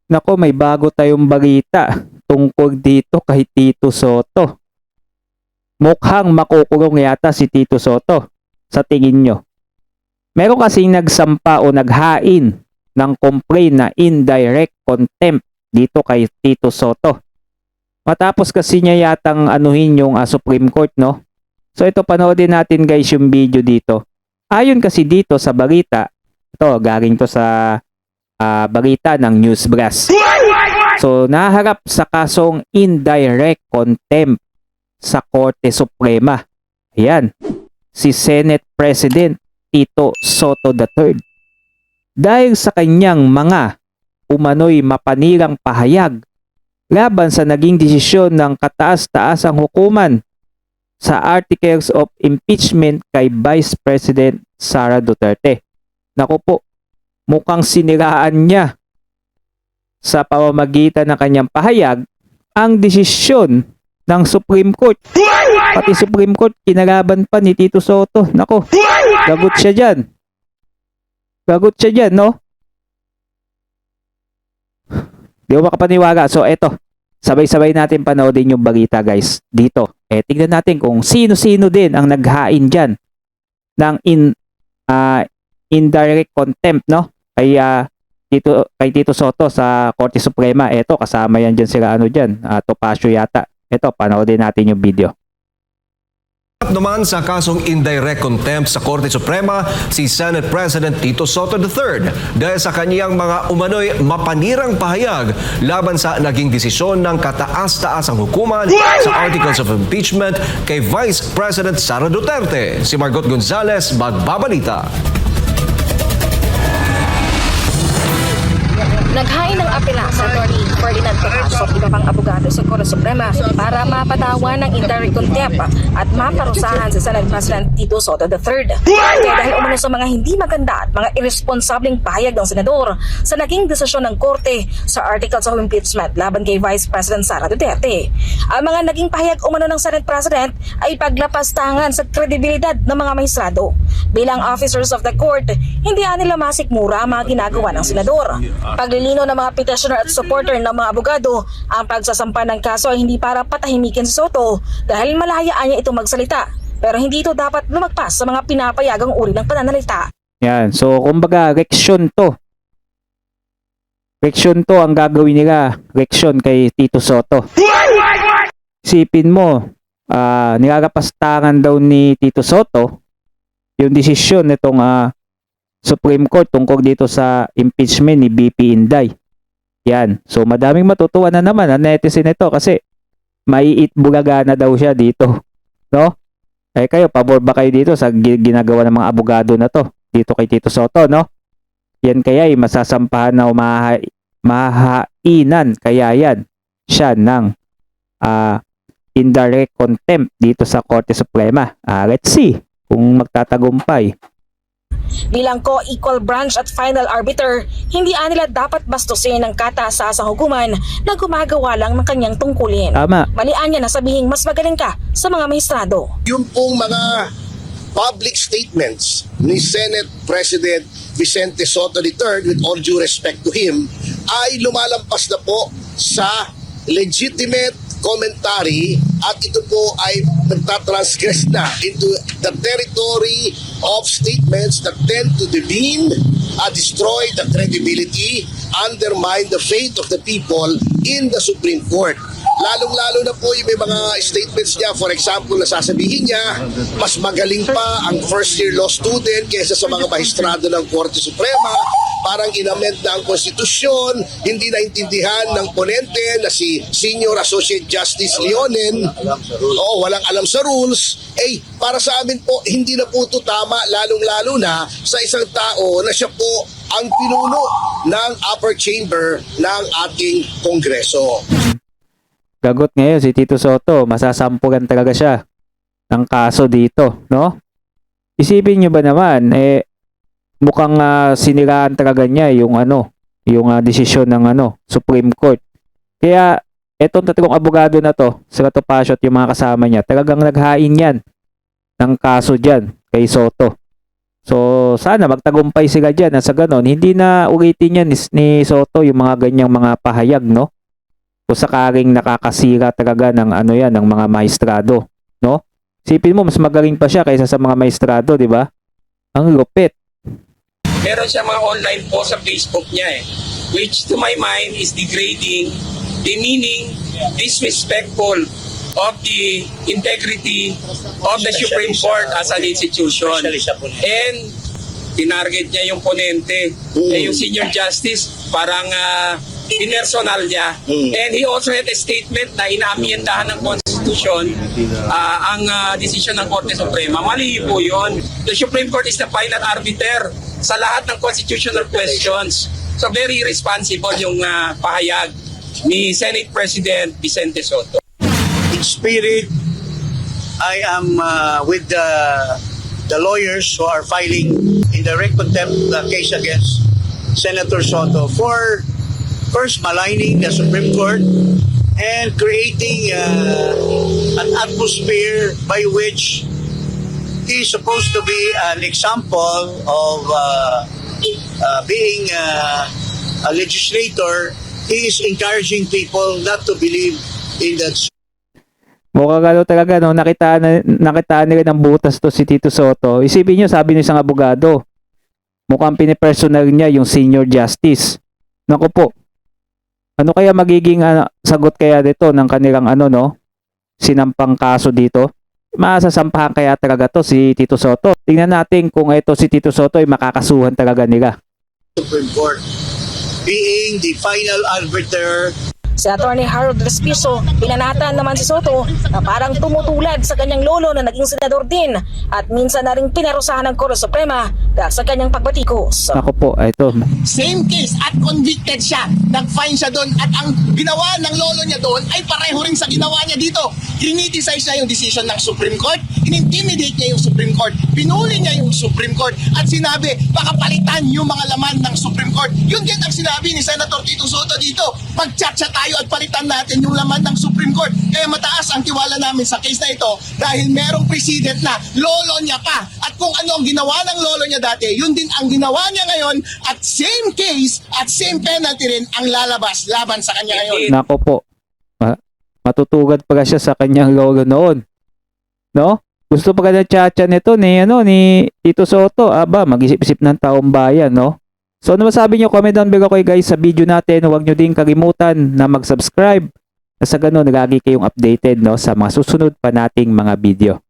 Nako, may bago tayong balita tungkol dito kay Tito Soto. Mukhang makukulong yata si Tito Soto sa tingin nyo. Meron kasing nagsampa o naghain ng complaint na indirect contempt dito kay Tito Soto. Matapos kasi niya yatang anuhin yung Supreme Court, no? So ito, panoodin natin guys yung video dito. Ayon kasi dito sa balita, ito galing to sa balita ng Newsblast. So naharap sa kasong indirect contempt sa Korte Suprema. Ayan, si Senate President Tito Soto III. Dahil sa kanyang mga umano'y mapanirang pahayag laban sa naging desisyon ng kataas-taasang hukuman sa Articles of Impeachment kay Vice President Sara Duterte. Naku po, mukhang siniraan niya sa pamamagitan ng kanyang pahayag ang desisyon ng Supreme Court. Pati Supreme Court, kinalaban pa ni Tito Soto. Nako, gagot siya dyan. Gagot siya dyan, no? Di ko makapaniwala. So, eto. Sabay-sabay natin panoodin yung balita, guys. Dito. Tignan natin kung sino-sino din ang naghain dyan ng indirect contempt, no? Kay Tito Soto sa Korte Suprema. Eto, kasama yan dyan sila, Topacio yata. Eto, panoodin natin yung video. Naman sa kasong indirect contempt sa Korte Suprema si Senate President Tito Soto III dahil sa kaniyang mga umano'y mapanirang pahayag laban sa naging desisyon ng kataas-taasang hukuman sa Articles of Impeachment kay Vice President Sara Duterte. Si Margot Gonzales magbabalita. Naghain ng apela sa Atty. Ferdinand Topacio at iba pang abogado sa Korte Suprema para mapatawan ng indirect contempt at maparusahan sa Senate President Tito Soto III. Kaya dahil umano sa mga hindi maganda at mga irresponsableng pahayag ng senador sa naging desisyon ng Korte sa Articles of Impeachment laban kay Vice President Sara Duterte. Ang mga naging pahayag umano ng Senate President ay paglapastangan sa kredibilidad ng mga maestrado. Bilang officers of the court, hindi nila masikmura ang mga ginagawa ng senador. Paglilino ng mga petitioner at supporter ng mga abogado, ang pagsasampa ng kaso ay hindi para patahimikin si Soto dahil malayaan niya itong magsalita. Pero hindi ito dapat lumagpas sa mga pinapayagang uri ng pananalita. Yan, so kumbaga reaksyon to. Reaksyon to ang gagawin nila. Reaksyon kay Tito Soto. Isipin mo, nilalapastangan daw ni Tito Soto yung desisyon nitong Supreme Court tungkol dito sa impeachment ni BP Inday. Yan. So madaming matutuwa na naman ang netizen nito kasi maiit bulaga na daw siya dito. No? Kayo, pabor ba kayo dito sa ginagawa ng mga abogado na to? Dito kay Tito Soto, no? Yan kaya ay masasampahan na mahainan kaya yan siya ng indirect contempt dito sa Korte Suprema. Let's see kung magtatagumpay. Bilang co-equal branch at final arbiter, hindi nila dapat bastusin ng kataas-taasang hukuman na gumagawa lang ng kanyang tungkulin. Tama. Malian niya na sabihing mas magaling ka sa mga maestrado. Yung pong mga public statements ni Senate President Vicente Soto III, with all due respect to him, ay lumalampas na po sa legitimate commentary at ito po ay nagtatransgress na into the territory of statements that tend to demean, destroy the credibility, undermine the faith of the people in the Supreme Court. Lalong-lalo na po yung may mga statements niya, for example, na sasabihin niya, mas magaling pa ang first-year law student kaysa sa mga maestrado ng Korte Suprema, parang inamend na ang konstitusyon, hindi naintindihan ng ponente na si Senior Associate Justice Leonen, walang alam sa rules. Para sa amin po, hindi na po ito tama, lalong-lalo na sa isang tao na siya po ang pinuno ng upper chamber ng ating Kongreso. Gagot ngayon si Tito Soto, masasampulan talaga siya ng kaso dito, no? Isipin nyo ba naman, mukhang siniraan talaga niya yung desisyon ng Supreme Court. Kaya etong tatlong abogado na to, sila Topacio at yung mga kasama niya, talagang naghain yan ng kaso dyan kay Soto. So, sana magtagumpay sila dyan. At sa ganon, hindi na ulitin yan ni Soto yung mga ganyang mga pahayag, no? Kung sakaring nakakasira talaga ng ano yan, ng mga maestrado, no? Sipin mo, mas magaling pa siya kaysa sa mga maestrado, di ba? Ang lupit. Meron siya mga online post sa Facebook niya which to my mind is degrading, demeaning, disrespectful of the integrity of the Supreme Court as an institution. And tinarget niya yung ponente, yung senior justice, parang pinersonal niya. And he also had a statement na inaamyendahan ng Constitution ang desisyon ng Korte Suprema. Mali po yun. The Supreme Court is the final arbiter sa lahat ng constitutional questions. So very irresponsible yung pahayag ni Senate President Vicente Soto. In spirit, I am with the lawyers who are filing indirect contempt case against Senator Soto for first maligning the Supreme Court and creating an atmosphere by which he is supposed to be an example of being a legislator. He is encouraging people not to believe in that. Mukhang ano talaga, no? Nakitaan nila ng butas to si Tito Soto. Isipin nyo, sabi ng isang abogado, mukhang pinipersonal niya yung senior justice. Naku po, ano kaya magiging sagot kaya dito ng kanilang sinampang kaso dito? Masasampahan kaya talaga to si Tito Soto? Tingnan natin kung ito si Tito Soto ay makakasuhan talaga nila. Supreme Court being the final arbiter. Si Atty. Harold Respiso, pinanatan naman si Soto na parang tumutulad sa kanyang lolo na naging senador din at minsan na rin pinarusahan ng Korte Suprema dahil sa kanyang pagbatikos. Naku po, ito. Same case at convicted siya. Nag-fine siya doon at ang ginawa ng lolo niya doon ay pareho rin sa ginawa niya dito. Criticize niya yung decision ng Supreme Court, inintimidate niya yung Supreme Court, pinuli niya yung Supreme Court at sinabi baka palitan yung mga laman ng Supreme Court. Yun din ang sinabi ni Senator Tito Soto dito. Pag-chat-chat tayo at palitan natin yung laman ng Supreme Court. Kaya mataas ang tiwala namin sa case na ito dahil merong precedent na lolo niya pa. At kung ano ang ginawa ng lolo niya dati, yun din ang ginawa niya ngayon at same case at same penalty rin ang lalabas laban sa kanya ngayon. Naku po. Matutugad pa siya sa kanyang lolo noon. No? Gusto pa na chacha nito ni Tito Soto. Aba, mag-isip-isip ng taong bayan, no? So ano masabi nyo? Comment down below kayo guys sa video natin. Huwag nyo din kalimutan na mag-subscribe. Sa ganun, lagi kayong updated, no, sa mga susunod pa nating mga video.